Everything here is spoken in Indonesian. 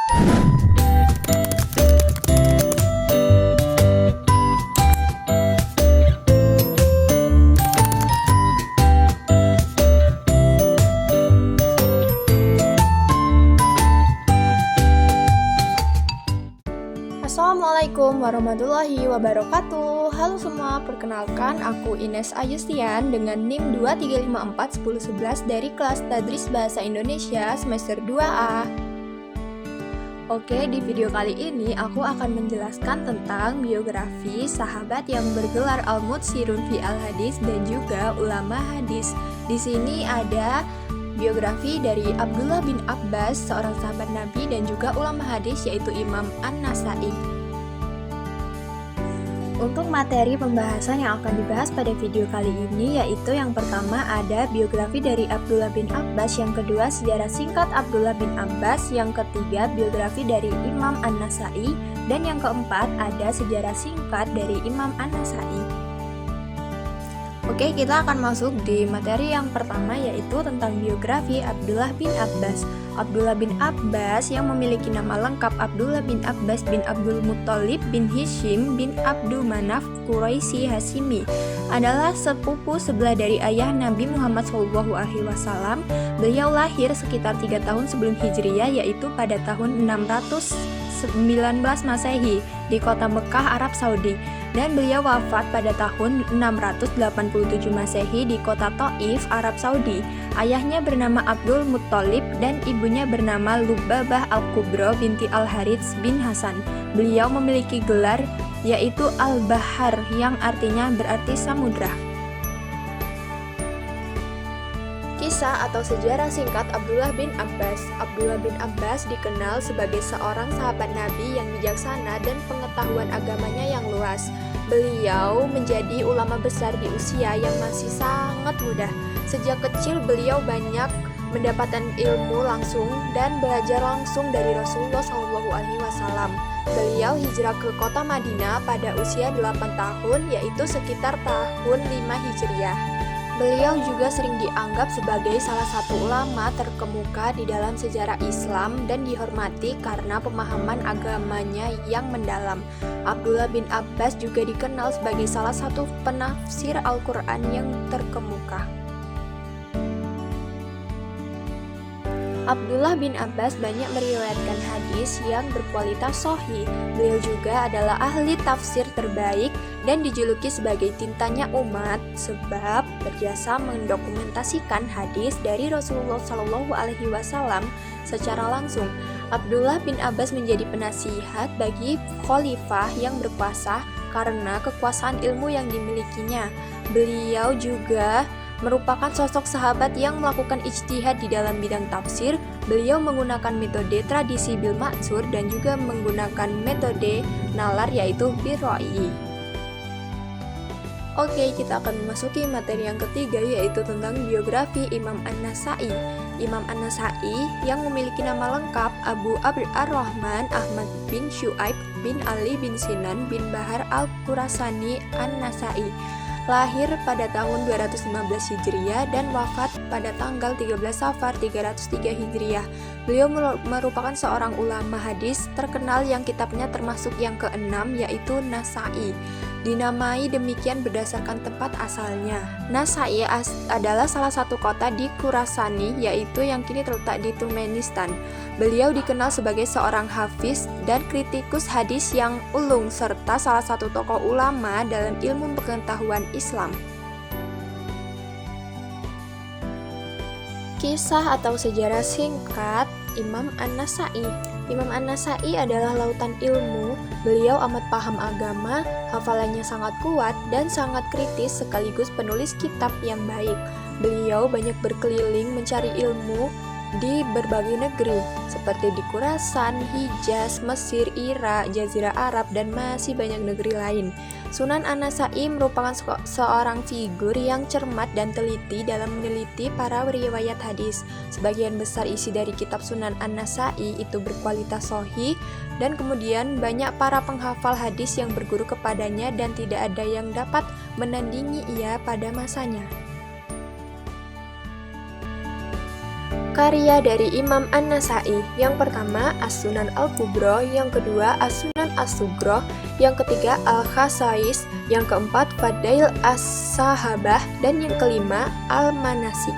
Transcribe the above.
Assalamualaikum warahmatullahi wabarakatuh. Halo semua, perkenalkan aku Ines Ayustian dengan NIM 23541011 dari kelas Tadris Bahasa Indonesia semester 2A. Oke, di video kali ini aku akan menjelaskan tentang biografi sahabat yang bergelar Al-Mutsirun fi Al-Hadis dan juga ulama hadis. Di sini ada biografi dari Abdullah bin Abbas, seorang sahabat Nabi dan juga ulama hadis yaitu Imam An-Nasa'i. Untuk materi pembahasan yang akan dibahas pada video kali ini yaitu yang pertama ada biografi dari Abdullah bin Abbas, yang kedua sejarah singkat Abdullah bin Abbas, yang ketiga biografi dari Imam An-Nasa'i, dan yang keempat ada sejarah singkat dari Imam An-Nasa'i. Oke, kita akan masuk di materi yang pertama yaitu tentang biografi Abdullah bin Abbas. Abdullah bin Abbas yang memiliki nama lengkap Abdullah bin Abbas bin Abdul Muttalib bin Hishim bin Abdul Manaf Quraisy Hashimi adalah sepupu sebelah dari ayah Nabi Muhammad SAW. Beliau lahir sekitar 3 tahun sebelum Hijriyah, yaitu pada tahun 619 Masehi di kota Mekah, Arab Saudi, dan beliau wafat pada tahun 687 Masehi di kota Thaif, Arab Saudi. Ayahnya bernama Abdul Muttalib dan ibunya bernama Lubabah Al-Kubra binti Al-Harits bin Hasan. Beliau memiliki gelar yaitu Al-Bahar yang artinya berarti samudra. Kisah atau sejarah singkat Abdullah bin Abbas. Abdullah bin Abbas dikenal sebagai seorang sahabat Nabi yang bijaksana dan pengetahuan agamanya yang luas. Beliau menjadi ulama besar di usia yang masih sangat muda. Sejak kecil beliau banyak mendapatkan ilmu langsung dan belajar langsung dari Rasulullah SAW. Beliau hijrah ke kota Madinah pada usia 8 tahun, yaitu sekitar tahun 5 Hijriah. Beliau juga sering dianggap sebagai salah satu ulama terkemuka di dalam sejarah Islam dan dihormati karena pemahaman agamanya yang mendalam. Abdullah bin Abbas juga dikenal sebagai salah satu penafsir Al-Quran yang terkemuka. Abdullah bin Abbas banyak meriwayatkan hadis yang berkualitas sahih. Beliau juga adalah ahli tafsir terbaik dan dijuluki sebagai tintanya umat sebab berjasa mendokumentasikan hadis dari Rasulullah SAW secara langsung. Abdullah bin Abbas menjadi penasihat bagi khalifah yang berkuasa karena kekuasaan ilmu yang dimilikinya. Beliau juga merupakan sosok sahabat yang melakukan ijtihad di dalam bidang tafsir. Beliau menggunakan metode tradisi bil ma'tsur dan juga menggunakan metode nalar yaitu birra'yi. Oke, kita akan memasuki materi yang ketiga yaitu tentang biografi Imam An-Nasa'i. Imam An-Nasa'i yang memiliki nama lengkap Abu Abd ar-Rahman Ahmad bin Syu'aib bin Ali bin Sinan bin Bahar al-Qurasani An-Nasa'i. Lahir pada tahun 215 Hijriah dan wafat pada tanggal 13 Safar 303 Hijriah. Beliau merupakan seorang ulama hadis terkenal yang kitabnya termasuk yang ke-6 yaitu Nasa'i. Dinamai demikian berdasarkan tempat asalnya. Nasa'i adalah salah satu kota di Khurasani yaitu yang kini terletak di Turkmenistan. Beliau dikenal sebagai seorang hafiz dan kritikus hadis yang ulung serta salah satu tokoh ulama dalam ilmu pengetahuan Islam. Kisah atau sejarah singkat Imam An-Nasa'i. Imam An-Nasa'i adalah lautan ilmu. Beliau amat paham agama, hafalannya sangat kuat dan sangat kritis sekaligus penulis kitab yang baik. Beliau banyak berkeliling mencari ilmu di berbagai negeri seperti di Khurasan, Hijaz, Mesir, Irak, Jazirah Arab, dan masih banyak negeri lain. Sunan An-Nasa'i merupakan seorang figur yang cermat dan teliti dalam meneliti para riwayat hadis. Sebagian besar isi dari kitab Sunan An-Nasa'i itu berkualitas sahih dan kemudian banyak para penghafal hadis yang berguru kepadanya dan tidak ada yang dapat menandingi ia pada masanya. karya dari Imam An-Nasai. Yang pertama As-Sunan Al-Kubro, yang kedua As-Sunan As-Sugro, yang ketiga Al-Khasais, yang keempat Fadail As-Sahabah, dan yang kelima Al-Manasik.